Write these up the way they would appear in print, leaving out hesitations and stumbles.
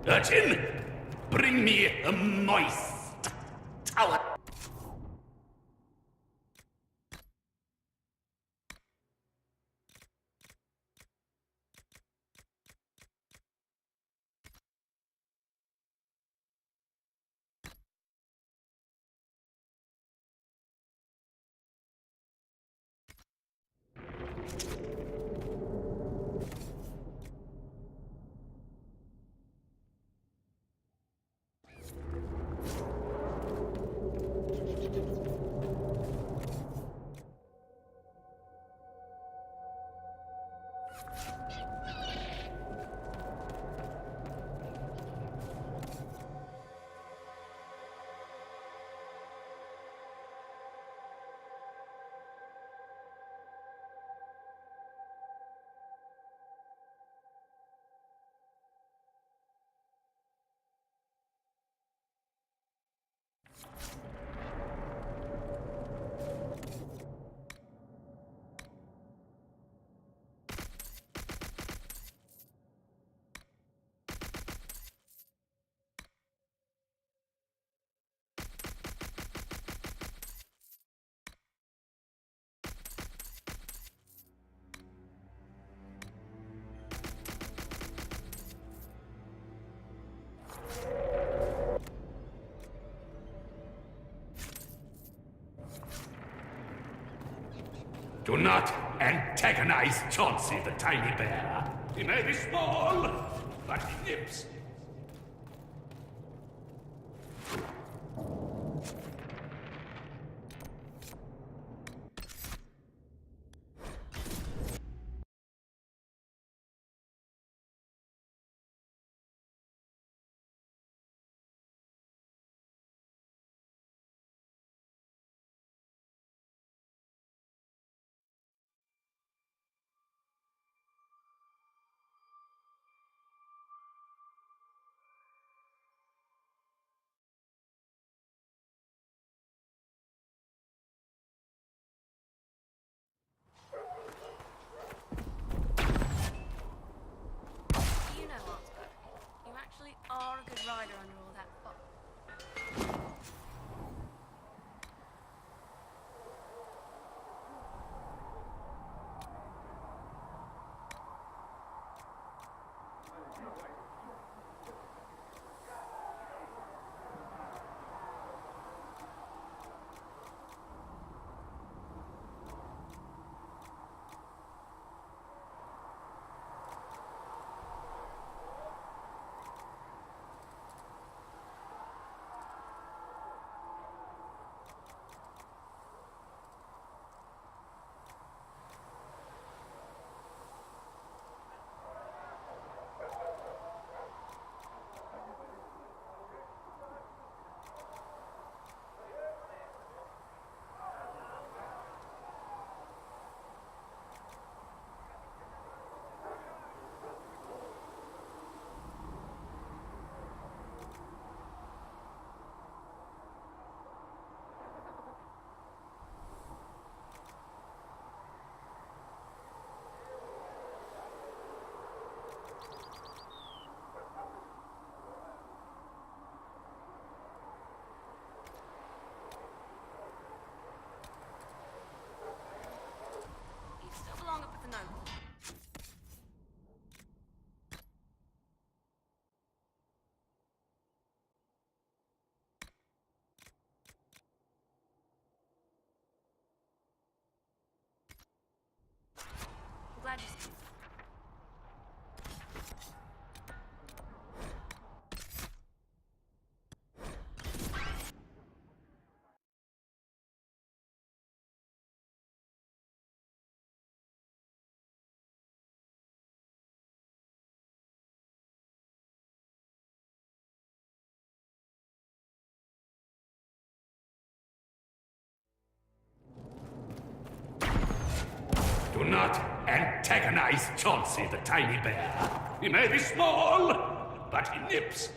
Urchin, bring me a moist towel. Do not antagonize Chauncey the tiny bear. He may be small, but he nips. Are a good rider under all that fog. You still belong up with the noble. I'm glad you. Do not antagonize Chauncey the tiny bear. He may be small, but he nips.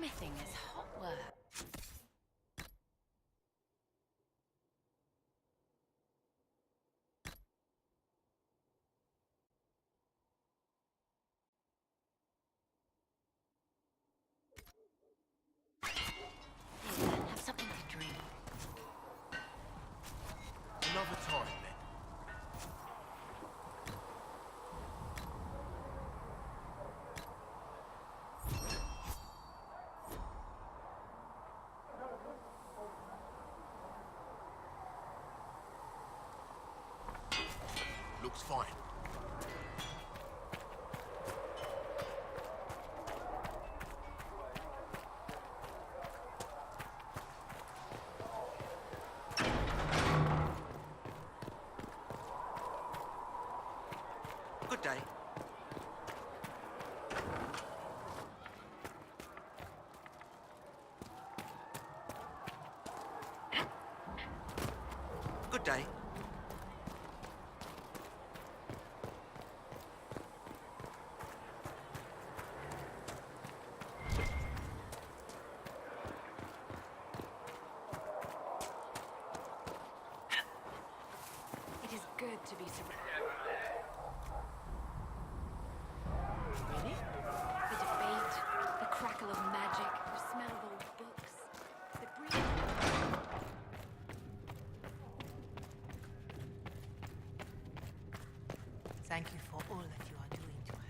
Smithing is hot work. Here, have something to drink. Another time, then. Looks fine. Good day. Good day. It is good to be surrounded. Really? The debate, the crackle of magic, the smell of old books, the breeze. Thank you for all that you are doing to help.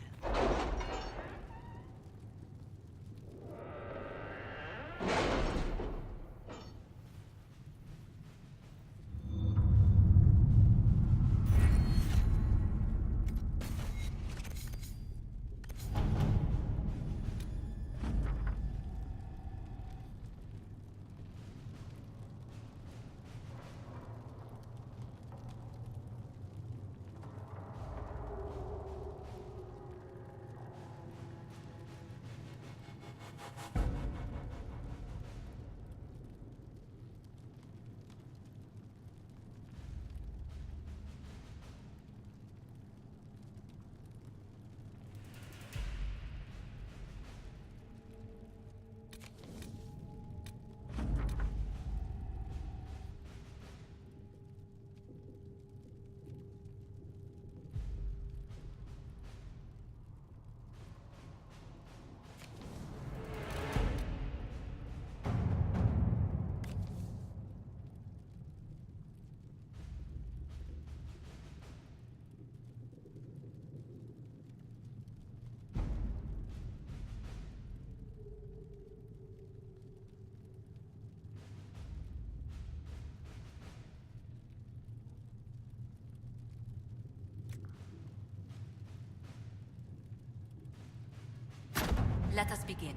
Let us begin.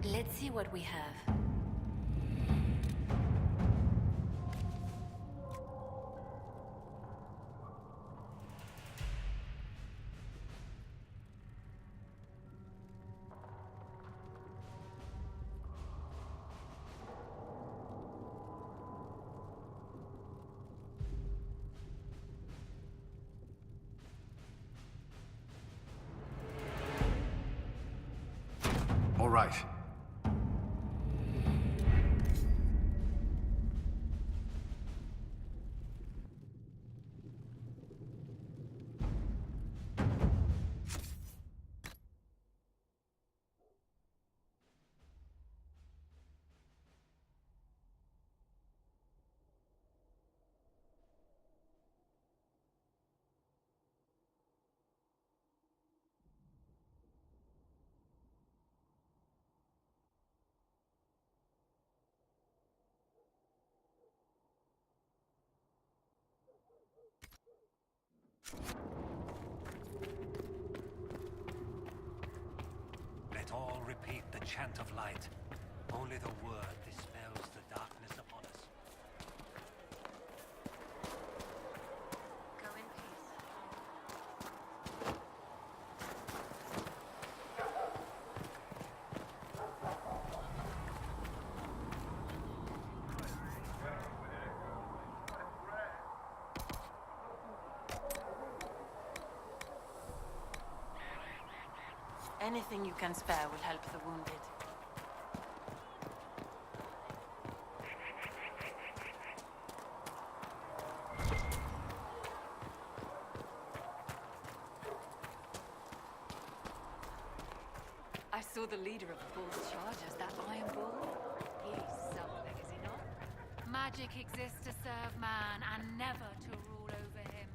Let's see what we have. All right. chant of light. Only the word dispels the darkness upon us. Go in peace. Anything you can spare will help the wounded. I saw the leader of Bull's chargers, that Iron Bull. He's something, is he not? Magic exists to serve man and never to rule over him.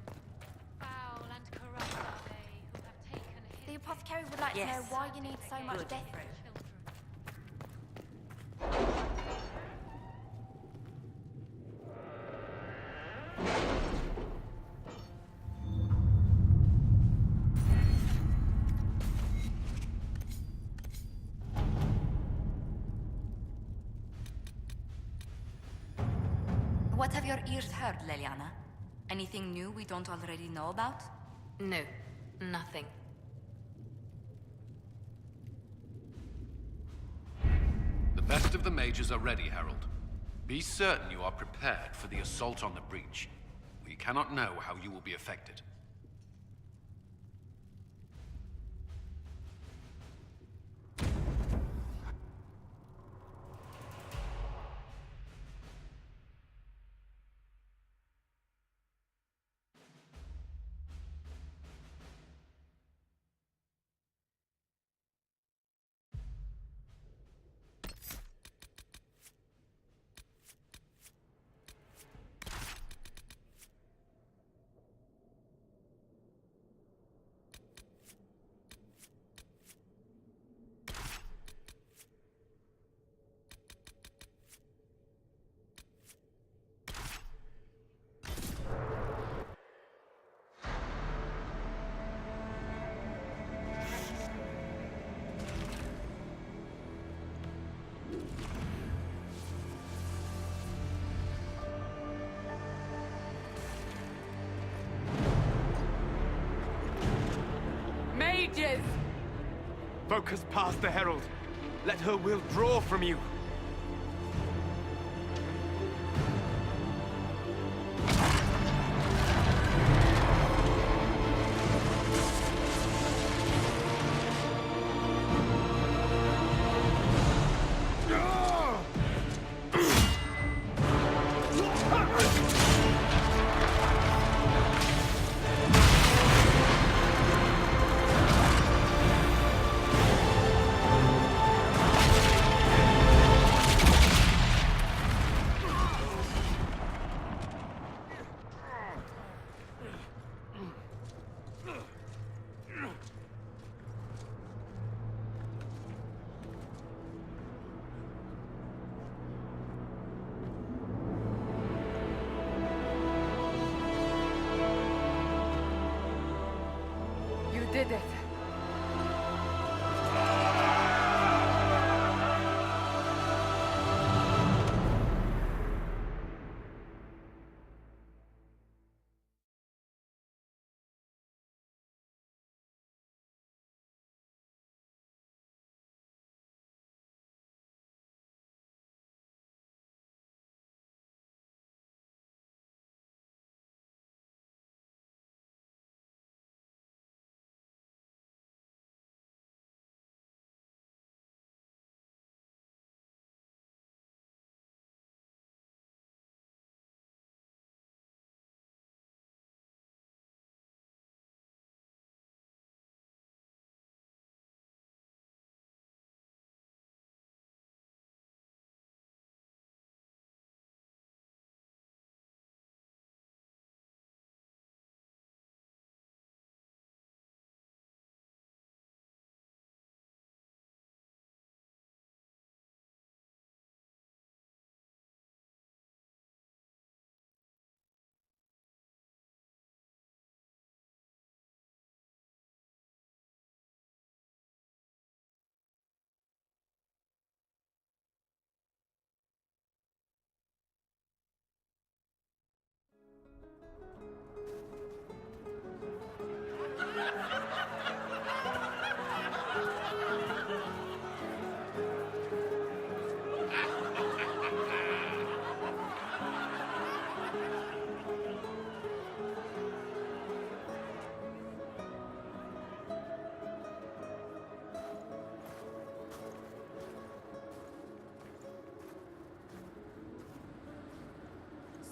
Foul and corrupt are they who have taken his... The apothecary would like to know Yes. why you need so much Good. death row. What have your ears heard, Leliana? Anything new we don't already know about? No, nothing. The best of the mages are ready, Herald. Be certain you are prepared for the assault on the breach. We cannot know how you will be affected. Mages! Focus past the Herald. Let her will draw from you.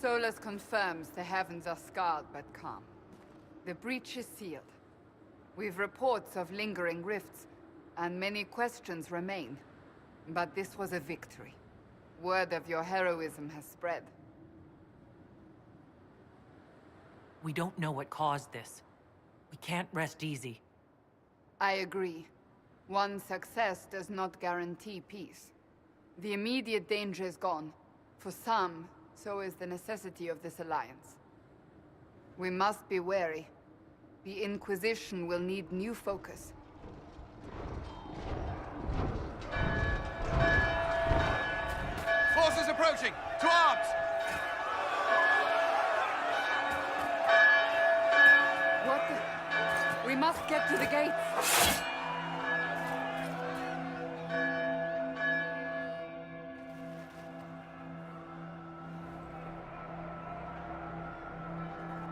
Solus confirms the heavens are scarred but calm. The breach is sealed. We've reports of lingering rifts, and many questions remain. But this was a victory. Word of your heroism has spread. We don't know what caused this. We can't rest easy. I agree. One success does not guarantee peace. The immediate danger is gone. For some, so is the necessity of this alliance. We must be wary. The Inquisition will need new focus. Forces approaching! To arms! What the... We must get to the gates!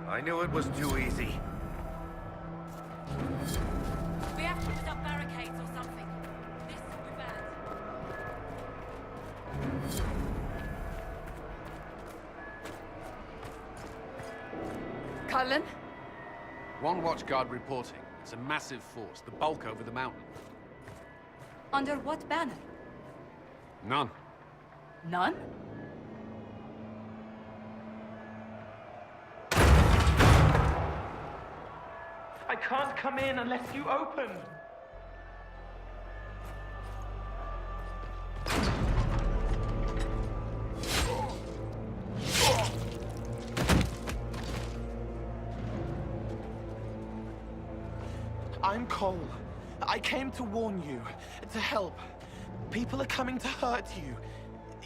I knew it was too easy. We have to put up barricades or something. This will be bad. Cullen? One watchguard reporting. It's a massive force, the bulk over the mountain. Under what banner? None. None? I can't come in unless you open. I'm Cole. I came to warn you, to help. People are coming to hurt you.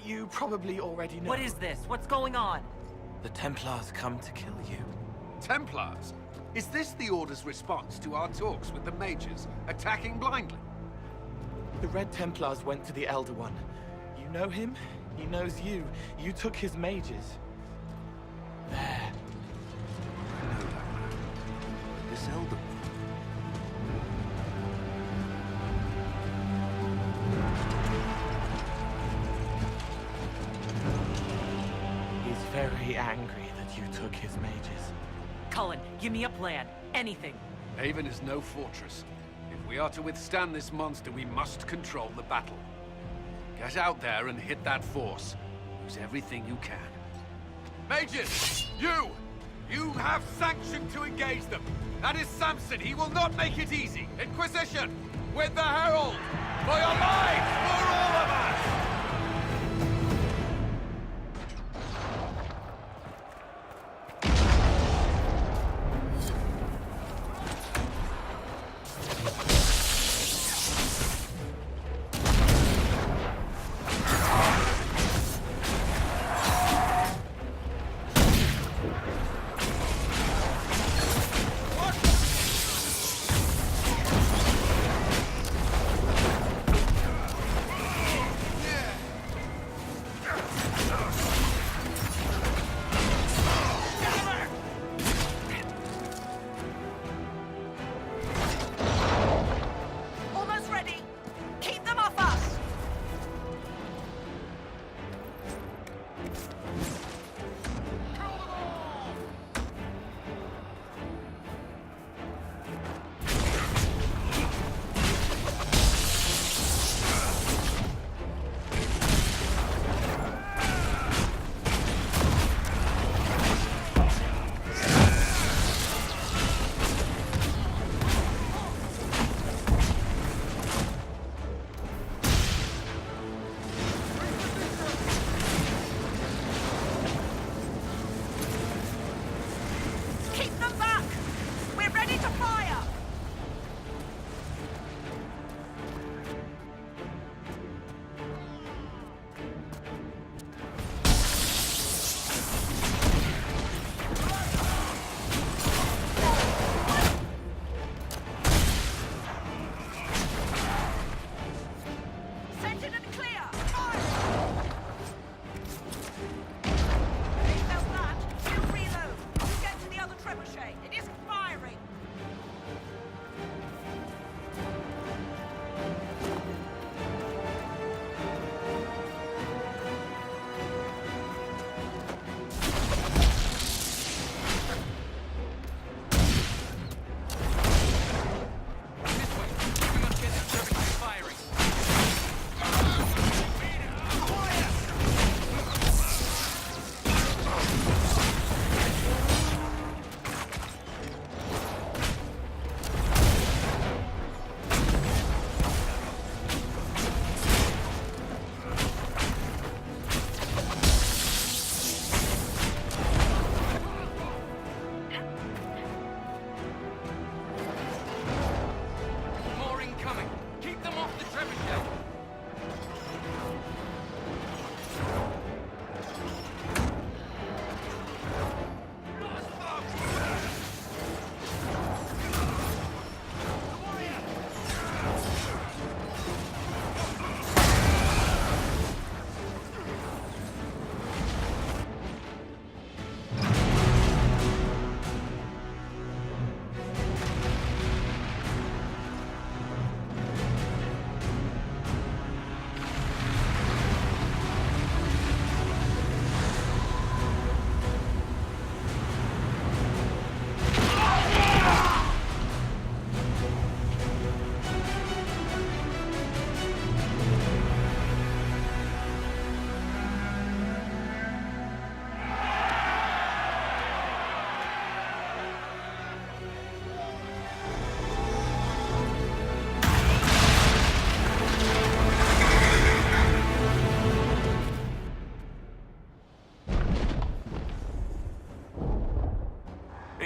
You probably already know. What is this? What's going on? The Templars come to kill you. Templars? Is this the Order's response to our talks with the mages, attacking blindly? The Red Templars went to the Elder One. You know him? He knows you. You took his mages. There. I know that man. This Elder One. He's very angry that you took his mages. Cullen, give me a plan. Anything. Haven is no fortress. If we are to withstand this monster, we must control the battle. Get out there and hit that force. Use everything you can. Mages! You have sanction to engage them. That is Samson. He will not make it easy. Inquisition! With the Herald! For your lives! For all of us!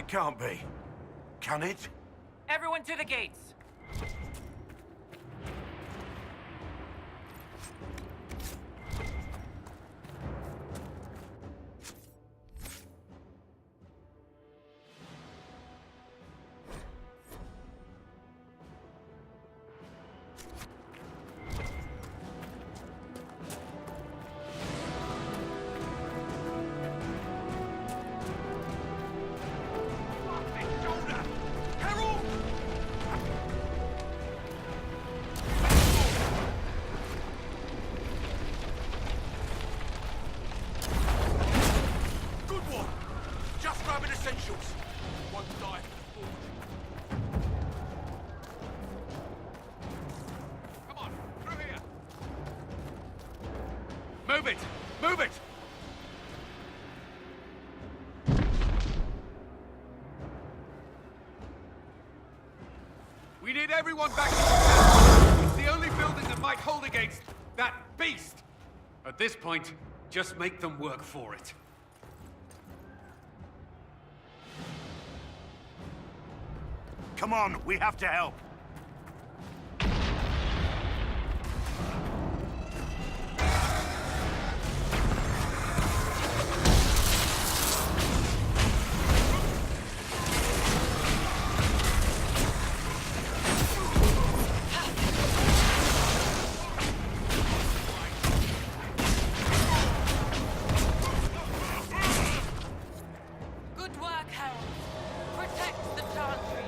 can't be. Can it? Everyone to the gates! Move it! Move it! We need everyone back in the town. It's the only building that might hold against that beast. At this point, just make them work for it. Come on, we have to help. Good work, Harold. Protect the Chantry.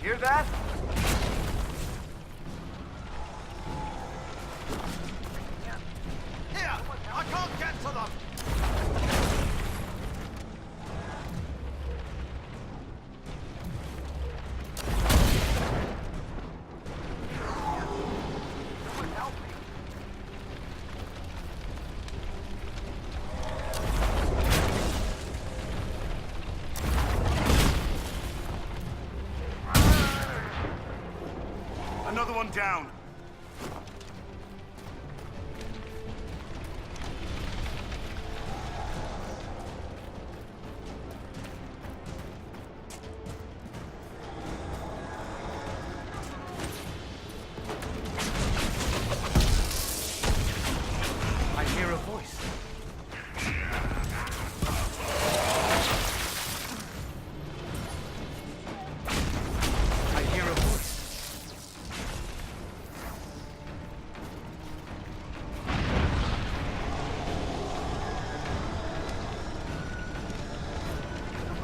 Hear that? Here! I can't get to them! Another one down. I hear a voice. I hear a voice.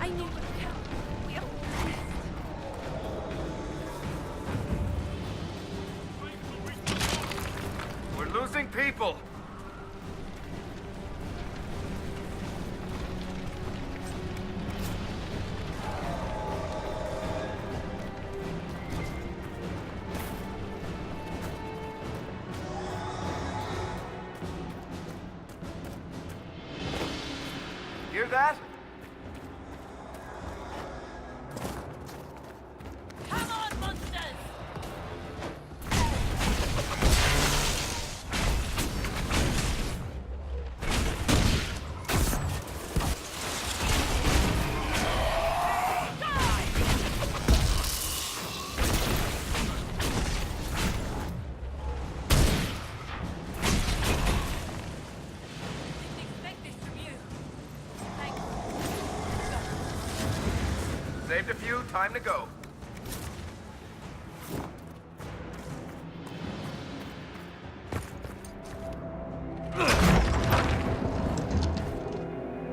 I knew it would help. We're losing people. Hear that? Saved a few, time to go.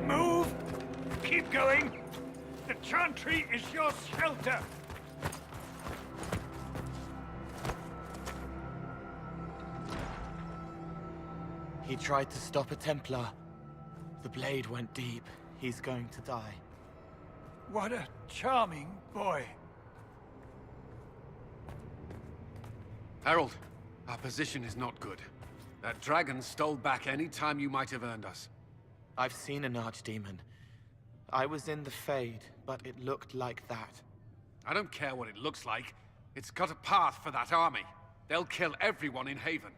Move! Keep going! The chantry is your shelter! He tried to stop a Templar. The blade went deep. He's going to die. What a charming boy. Harold, our position is not good. That dragon stole back any time you might have earned us. I've seen an archdemon. I was in the Fade, but it looked like that. I don't care what it looks like. It's got a path for that army. They'll kill everyone in Haven.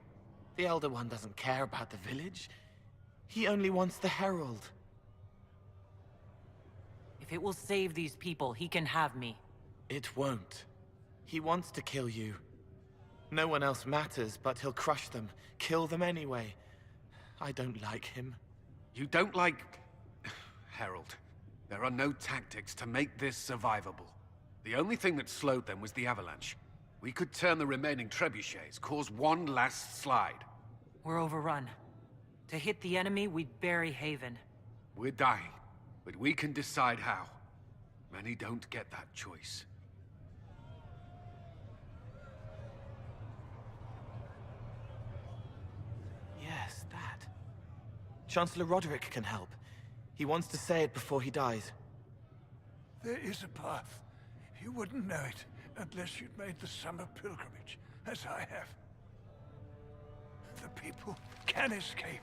The Elder One doesn't care about the village. He only wants the Herald. If it will save these people, he can have me. It won't. He wants to kill you. No one else matters, but he'll crush them, kill them anyway. I don't like him. You don't like... Harold, there are no tactics to make this survivable. The only thing that slowed them was the avalanche. We could turn the remaining trebuchets, cause one last slide. We're overrun. To hit the enemy, we'd bury Haven. We're dying, but we can decide how. Many don't get that choice. Yes, that. Chancellor Roderick can help. He wants to say it before he dies. There is a path. You wouldn't know it unless you'd made the summer pilgrimage, as I have. The people can escape.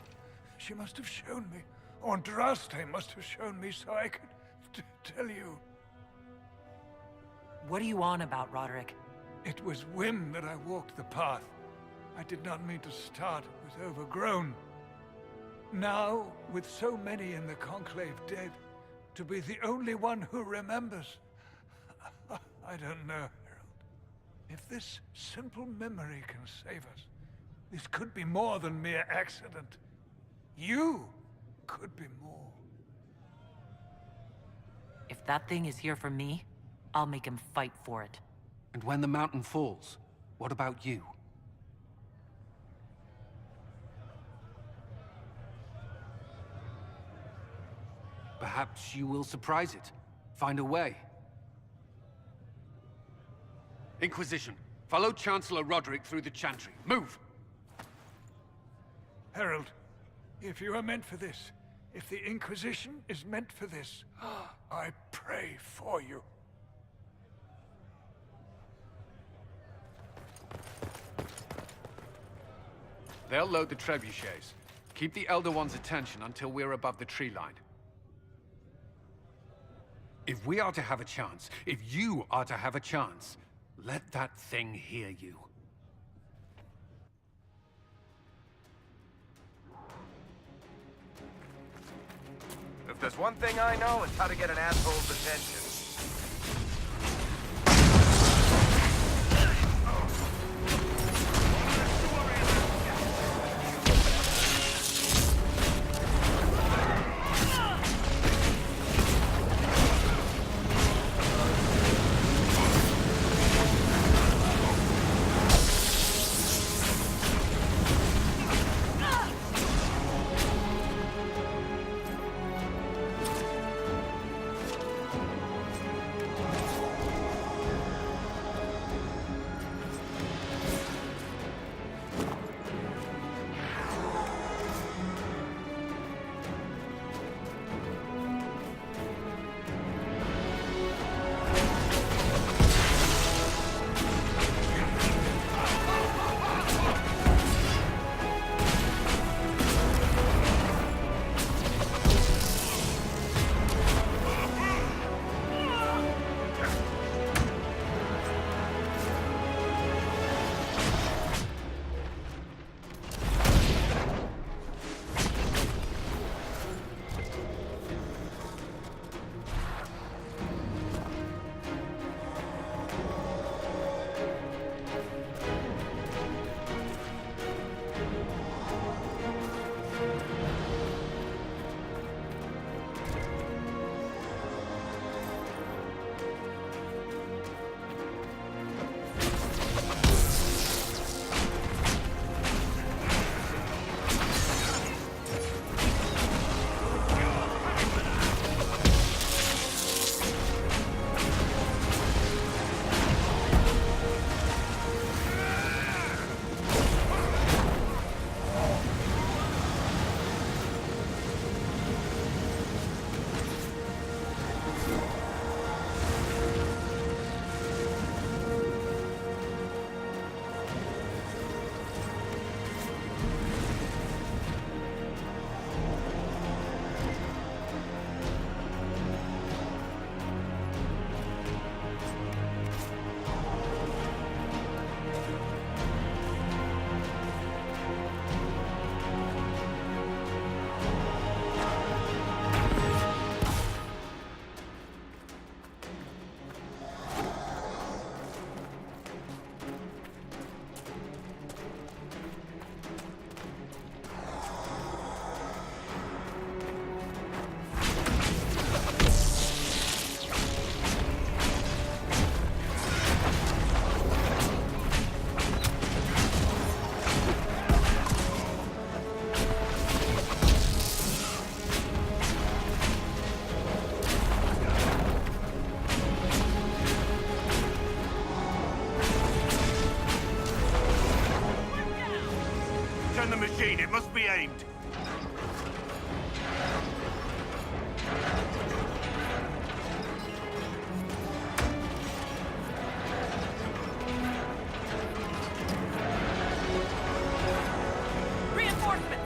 She must have shown me. Or Andraste must have shown me so I could tell you. What are you on about, Roderick? It was whim that I walked the path. I did not mean to start. It was overgrown. Now, with so many in the Conclave dead, to be the only one who remembers... I don't know, Harold. If this simple memory can save us, this could be more than mere accident. You could be more. If that thing is here for me, I'll make him fight for it. And when the mountain falls, what about you? Perhaps you will surprise it. Find a way. Inquisition, follow Chancellor Roderick through the Chantry. Move! Harold, if you are meant for this, if the Inquisition is meant for this, I pray for you. They'll load the trebuchets. Keep the Elder One's attention until we're above the tree line. If we are to have a chance, if you are to have a chance, let that thing hear you. If there's one thing I know, it's how to get an asshole's attention. machine. It must be aimed. Reinforcements!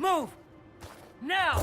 Move! Now!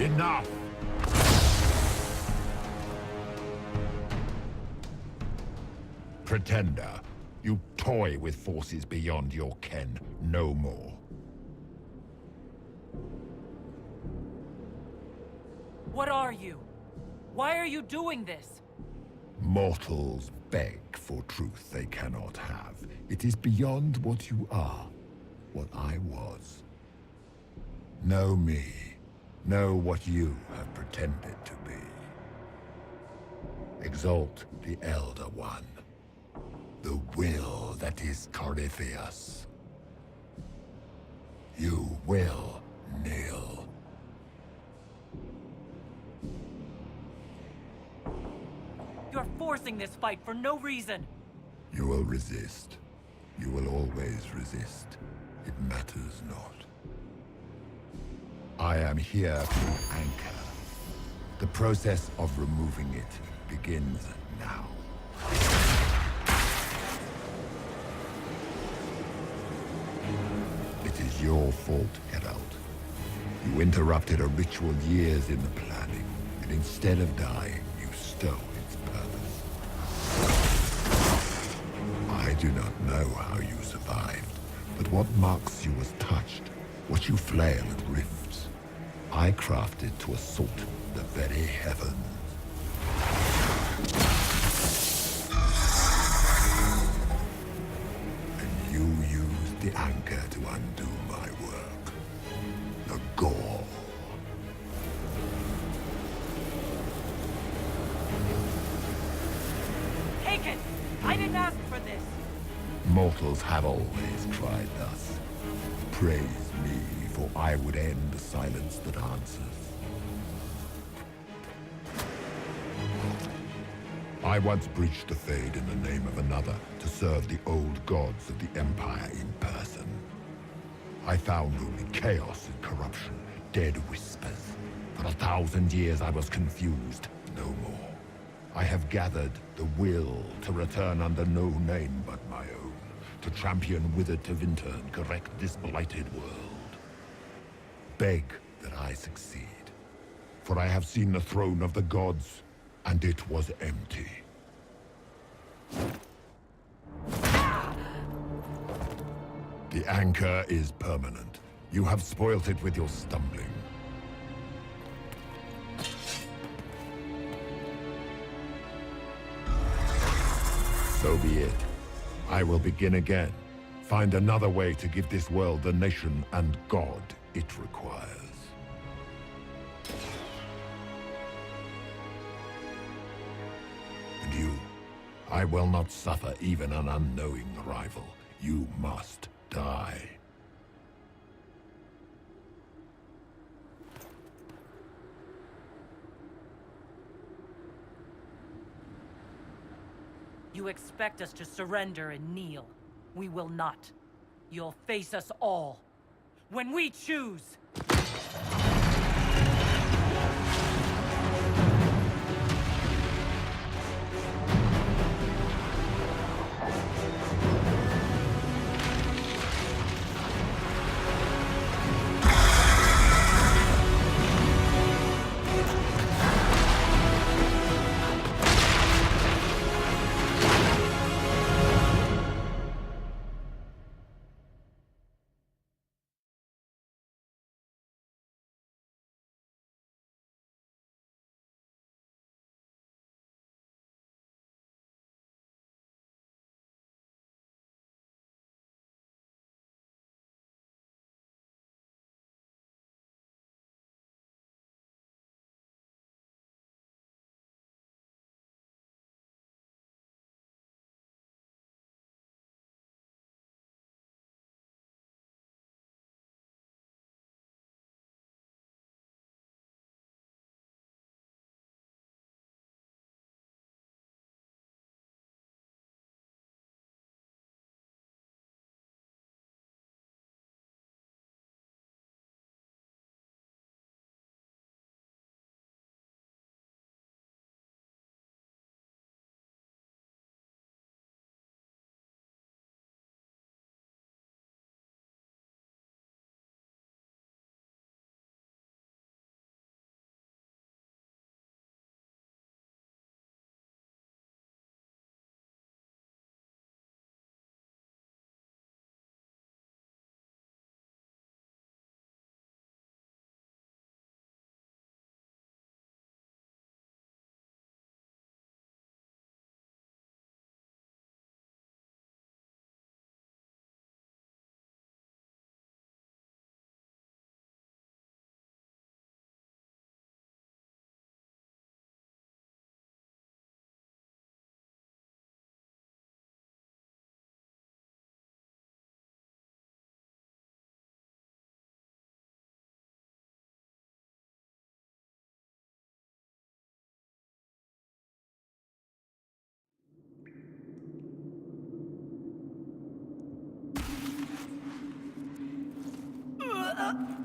Enough! Pretender, you toy with forces beyond your ken, no more. What are you? Why are you doing this? Mortals beg for truth they cannot have. It is beyond what you are, what I was. Know me. Know what you have pretended to be. Exalt the Elder One. The will that is Corypheus. You will kneel. You're forcing this fight for no reason. You will resist. You will always resist. It matters not. I am here to anchor. The process of removing it begins now. It is your fault, Herald. You interrupted a ritual years in the planning, and instead of dying, you stole its purpose. I do not know how you survived, but what marks you as touched, what you flail at rifts, I crafted to assault the very heavens. And you used the anchor to undo my work. The gore. Take it! I didn't ask for this! Mortals have always tried thus. Praise me, for I would end the silence that answers. I once breached the Fade in the name of another to serve the old gods of the Empire in person. I found only chaos and corruption, dead whispers. For 1,000 years I was confused, no more. I have gathered the will to return under no name but my own, to champion withered to winter and correct this blighted world. Beg that I succeed, for I have seen the throne of the gods, and it was empty. The anchor is permanent. You have spoilt it with your stumbling. So be it. I will begin again. Find another way to give this world the nation and God it requires. And you, I will not suffer even an unknowing rival. You must die. You expect us to surrender and kneel. We will not. You'll face us all. When we choose! There.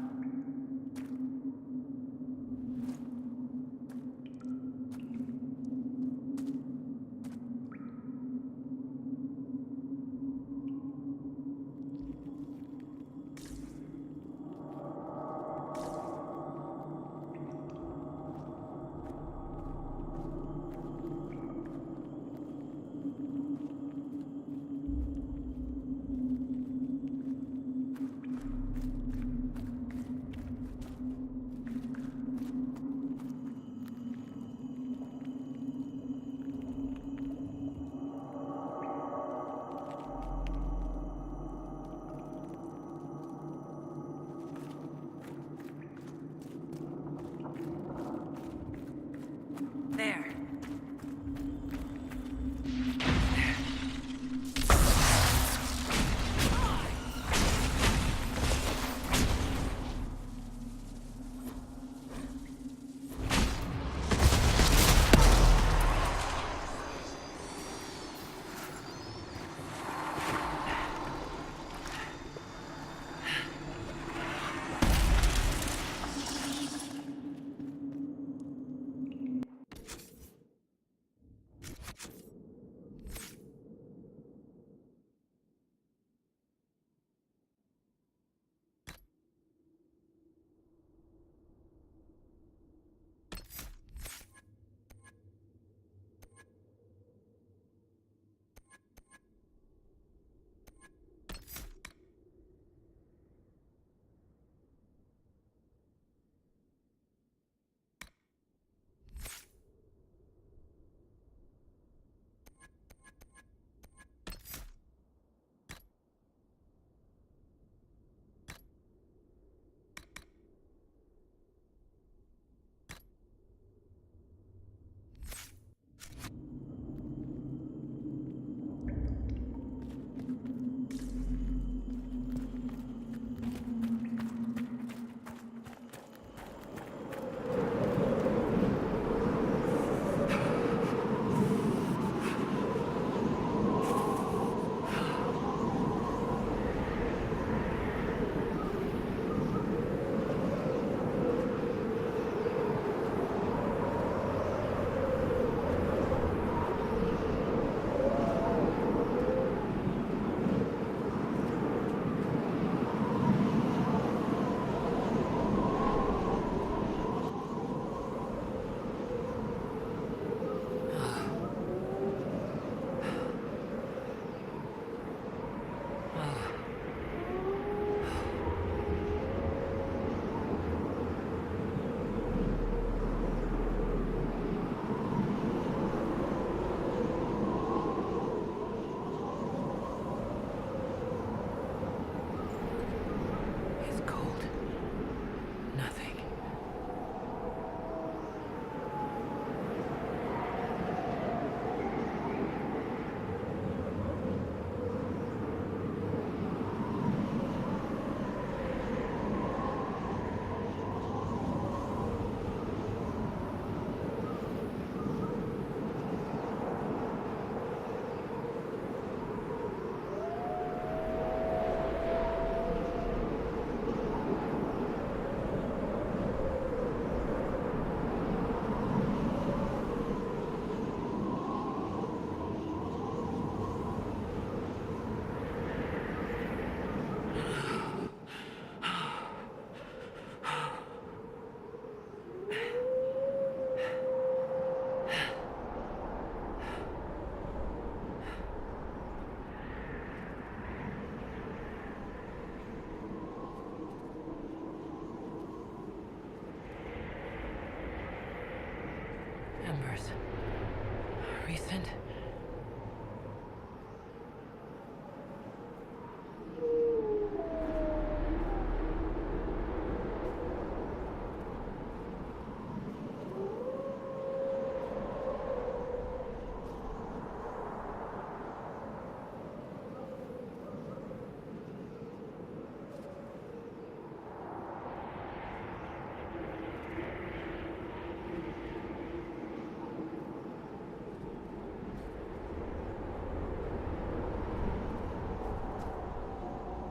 Embers. Recent.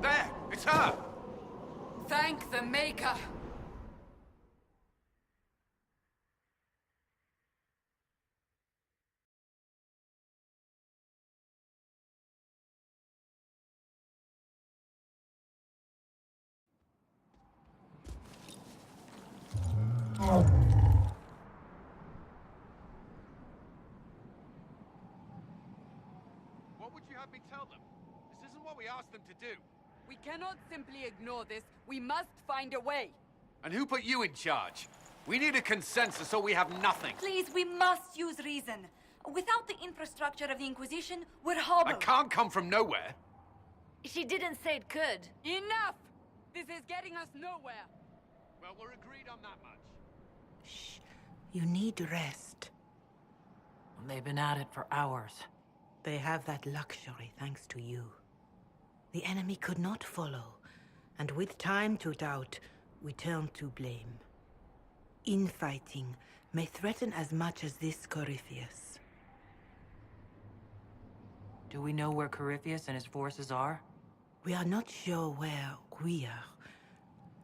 There! It's her! Thank the Maker! What would you have me tell them? This isn't what we asked them to do. We cannot simply ignore this. We must find a way. And who put you in charge? We need a consensus or we have nothing. Please, we must use reason. Without the infrastructure of the Inquisition, we're hobbled. I can't come from nowhere. She didn't say it could. Enough! This is getting us nowhere. Well, we're agreed on that much. Shh. You need rest. They've been at it for hours. They have that luxury thanks to you. The enemy could not follow, and with time to doubt, we turn to blame. Infighting may threaten as much as this Corypheus. Do we know where Corypheus and his forces are? We are not sure where we are,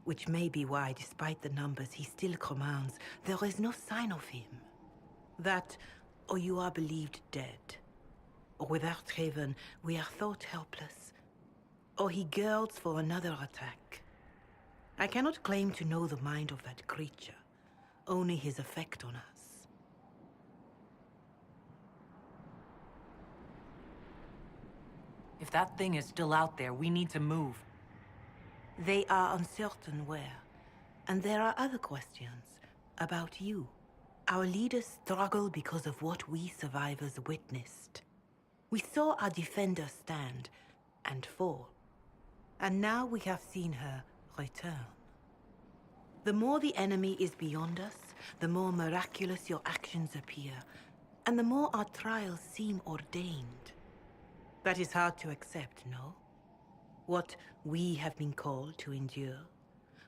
which may be why, despite the numbers he still commands, there is no sign of him. That, or you are believed dead. Or without Haven, we are thought helpless. Or he girds for another attack. I cannot claim to know the mind of that creature, only his effect on us. If that thing is still out there, we need to move. They are uncertain where. And there are other questions about you. Our leaders struggle because of what we survivors witnessed. We saw our defender stand and fall. And now we have seen her return. The more the enemy is beyond us, the more miraculous your actions appear, and the more our trials seem ordained. That is hard to accept, no? What we have been called to endure,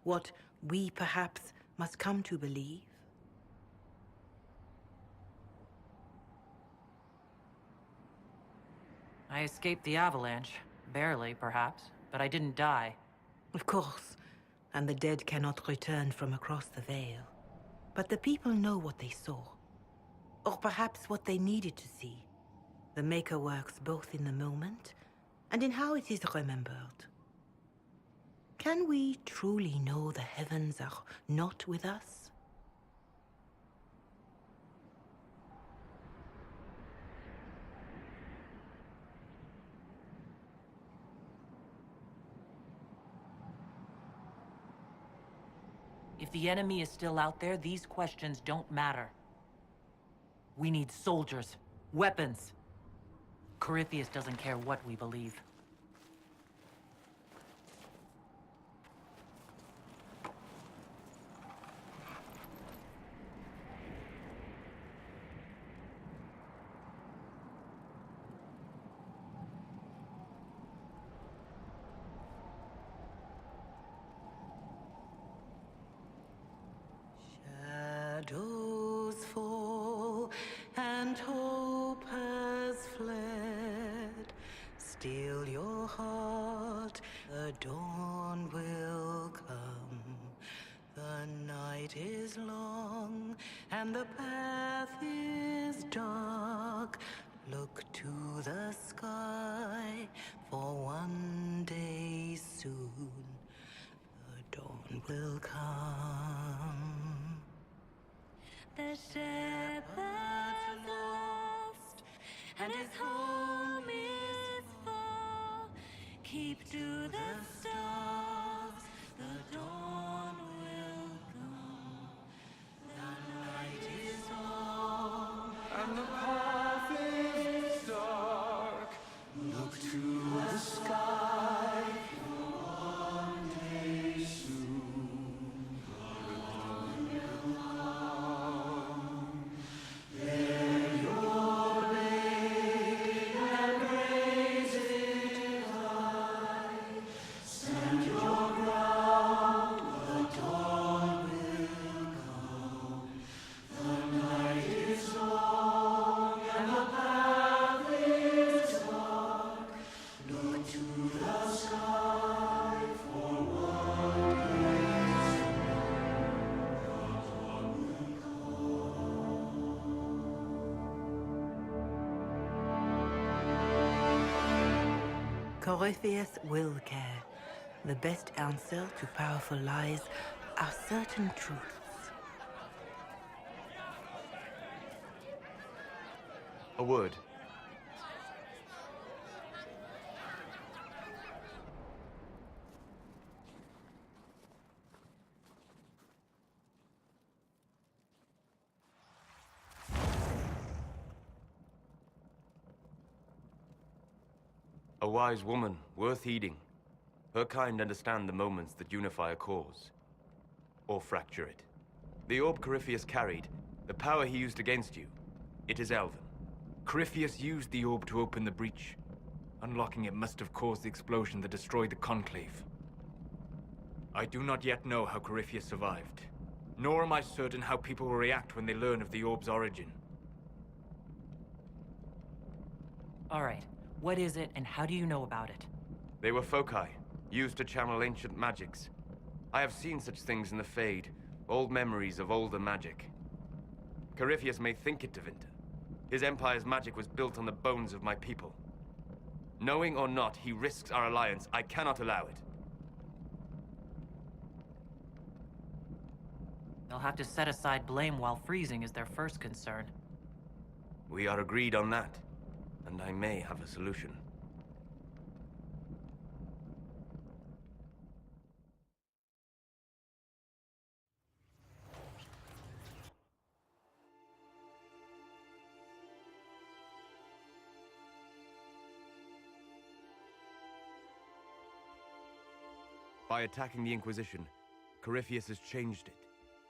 what we perhaps must come to believe. I escaped the avalanche. Barely, perhaps. But I didn't die. Of course. And the dead cannot return from across the veil. But the people know what they saw. Or perhaps what they needed to see. The Maker works both in the moment and in how it is remembered. Can we truly know the heavens are not with us? If the enemy is still out there, these questions don't matter. We need soldiers, weapons. Corypheus doesn't care what we believe. Shadows fall and hope has fled. Still your heart, the dawn will come. The night is long and the path is dark. Look to the sky, for one day soon the dawn will come. The shepherd's lost, and his home is far. Keep to the stars, the dawn will come. The night is long, And the path is dark. Look to the sky. One day soon, the dawn will come. Bear your blade and raise it high. Stand Corypheus will care. The best answer to powerful lies are certain truths. A word. A wise woman, worth heeding. Her kind understand the moments that unify a cause. Or fracture it. The orb Corypheus carried, the power he used against you, it is elven. Corypheus used the orb to open the breach. Unlocking it must have caused the explosion that destroyed the Conclave. I do not yet know how Corypheus survived, nor am I certain how people will react when they learn of the orb's origin. All right. What is it, and how do you know about it? They were foci, used to channel ancient magics. I have seen such things in the Fade, old memories of older magic. Corypheus may think it Tevinter. His empire's magic was built on the bones of my people. Knowing or not, he risks our alliance. I cannot allow it. They'll have to set aside blame while freezing is their first concern. We are agreed on that. And I may have a solution. By attacking the Inquisition, Corypheus has changed it.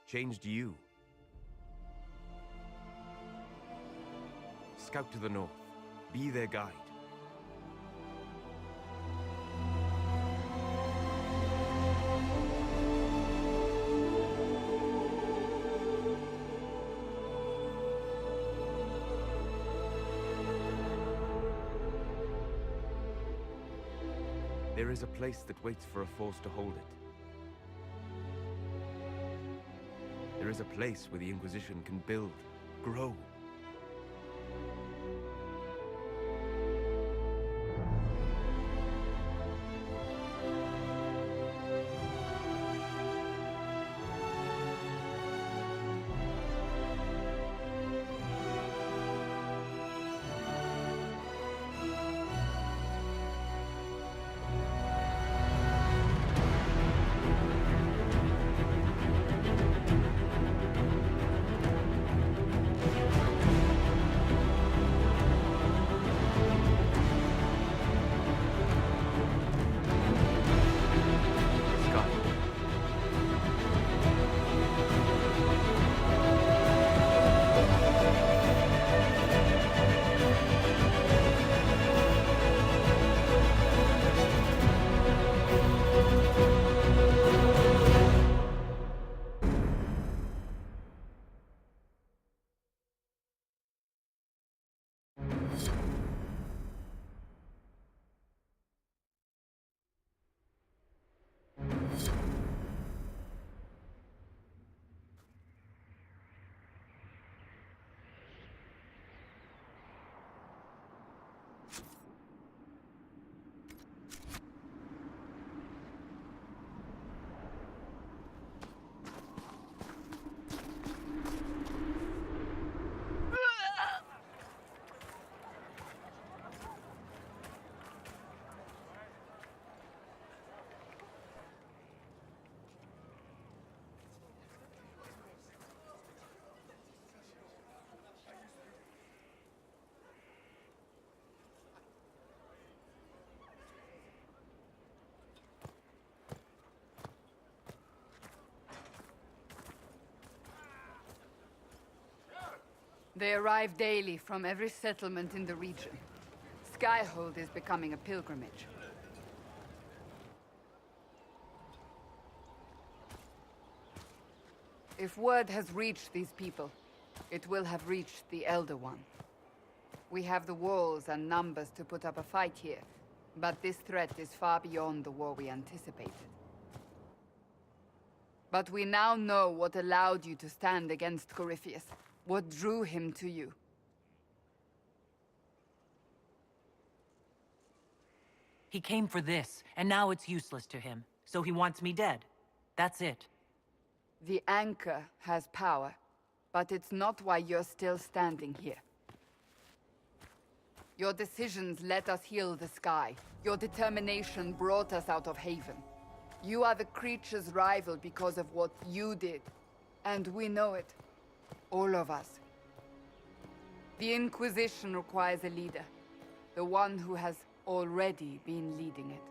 Changed you. Scout to the north. Be their guide. There is a place that waits for a force to hold it. There is a place where the Inquisition can build, grow. They arrive daily from every settlement in the region. Skyhold is becoming a pilgrimage. If word has reached these people, it will have reached the Elder One. We have the walls and numbers to put up a fight here, but this threat is far beyond the war we anticipated. But we now know what allowed you to stand against Corypheus, what drew him to you. He came for this, and now it's useless to him. So he wants me dead. That's it. The anchor has power, but it's not why you're still standing here. Your decisions let us heal the sky. Your determination brought us out of Haven. You are the creature's rival because of what you did. And we know it. All of us. The Inquisition requires a leader. The one who has already been leading it.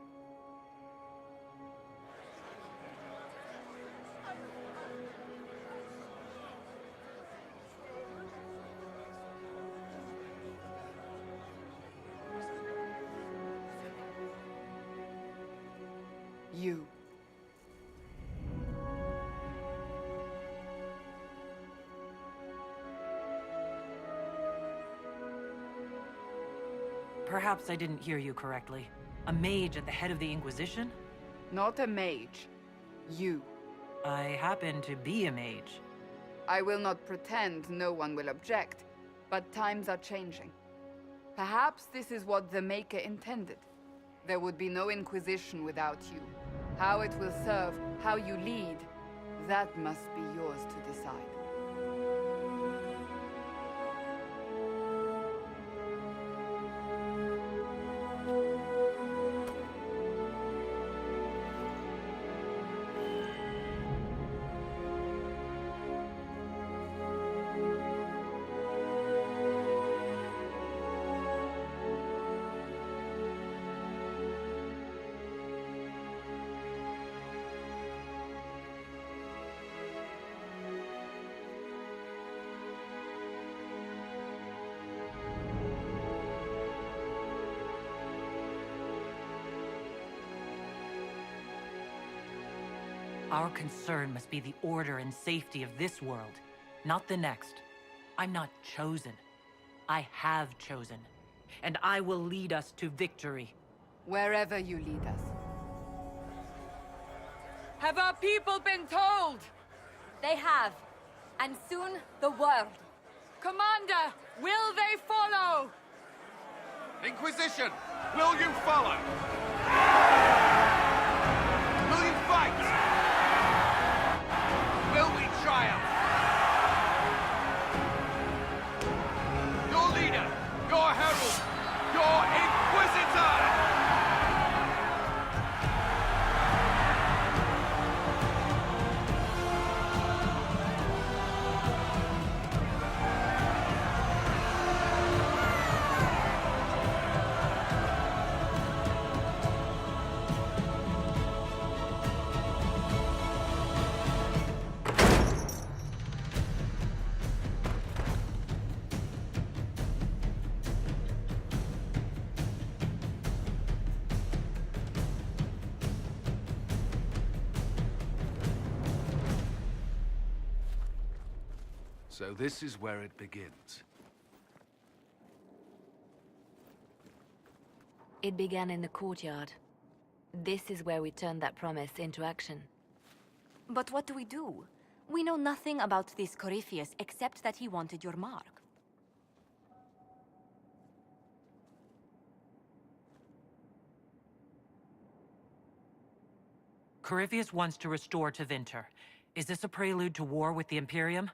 You. Perhaps I didn't hear you correctly. A mage at the head of the Inquisition? Not a mage. You. I happen to be a mage. I will not pretend no one will object, but times are changing. Perhaps this is what the Maker intended. There would be no Inquisition without you. How it will serve, how you lead, that must be yours to decide. Our concern must be the order and safety of this world, not the next. I'm not chosen. I have chosen. And I will lead us to victory. Wherever you lead us. Have our people been told? They have. And soon, the world. Commander, will they follow? Inquisition, will you follow? Will you fight? Will we triumph? Your leader, your herald, your Inquisitor! So this is where it begins. It began in the courtyard. This is where we turned that promise into action. But what do? We know nothing about this Corypheus except that he wanted your mark. Corypheus wants to restore Tevinter. Is this a prelude to war with the Imperium?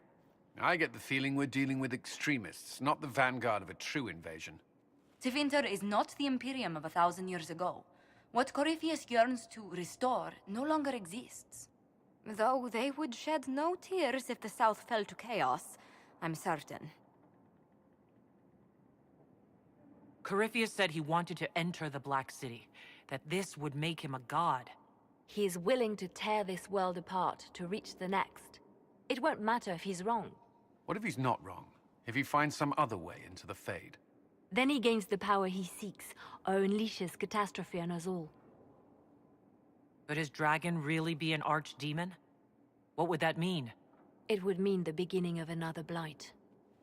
I get the feeling we're dealing with extremists, not the vanguard of a true invasion. Tevinter is not the Imperium of 1,000 years ago. What Corypheus yearns to restore no longer exists. Though they would shed no tears if the South fell to chaos, I'm certain. Corypheus said he wanted to enter the Black City, that this would make him a god. He is willing to tear this world apart to reach the next. It won't matter if he's wrong. What if he's not wrong? If he finds some other way into the Fade? Then he gains the power he seeks, or unleashes catastrophe on us all. Could his dragon really be an archdemon? What would that mean? It would mean the beginning of another blight.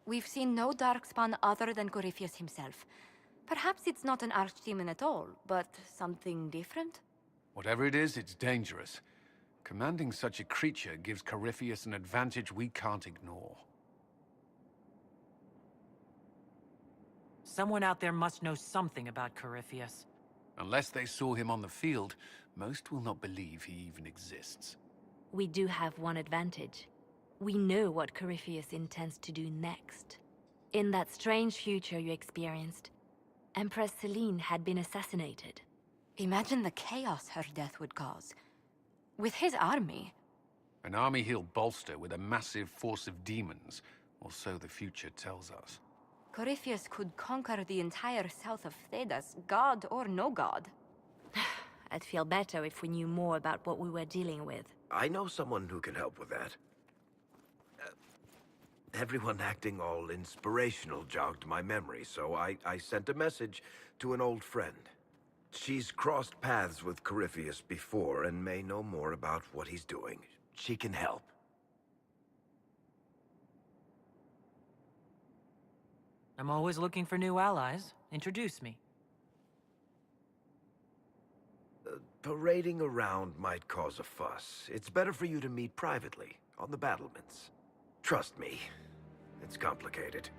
We've seen no darkspawn other than Corypheus himself. Perhaps it's not an archdemon at all, but something different? Whatever it is, it's dangerous. Commanding such a creature gives Corypheus an advantage we can't ignore. Someone out there must know something about Corypheus. Unless they saw him on the field, most will not believe he even exists. We do have one advantage. We know what Corypheus intends to do next. In that strange future you experienced, Empress Selene had been assassinated. Imagine the chaos her death would cause. With his army. An army he'll bolster with a massive force of demons, or so the future tells us. Corypheus could conquer the entire south of Thedas, god or no god. I'd feel better if we knew more about what we were dealing with. I know someone who can help with that. Everyone acting all inspirational jogged my memory, so I sent a message to an old friend. She's crossed paths with Corypheus before and may know more about what he's doing. She can help. I'm always looking for new allies. Introduce me. Parading around might cause a fuss. It's better for you to meet privately, on the battlements. Trust me, it's complicated.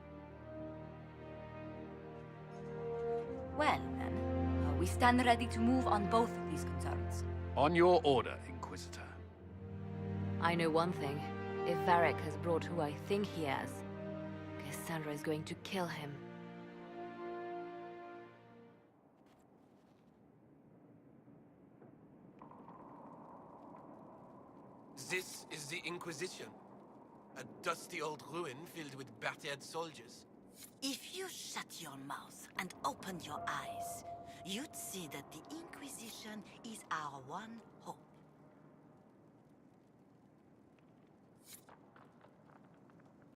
Well, then, we stand ready to move on both of these concerns. On your order, Inquisitor. I know one thing. If Varric has brought who I think he has, Cassandra is going to kill him. This is the Inquisition. A dusty old ruin filled with battered soldiers. If you shut your mouth and open your eyes, you'd see that the Inquisition is our one hope.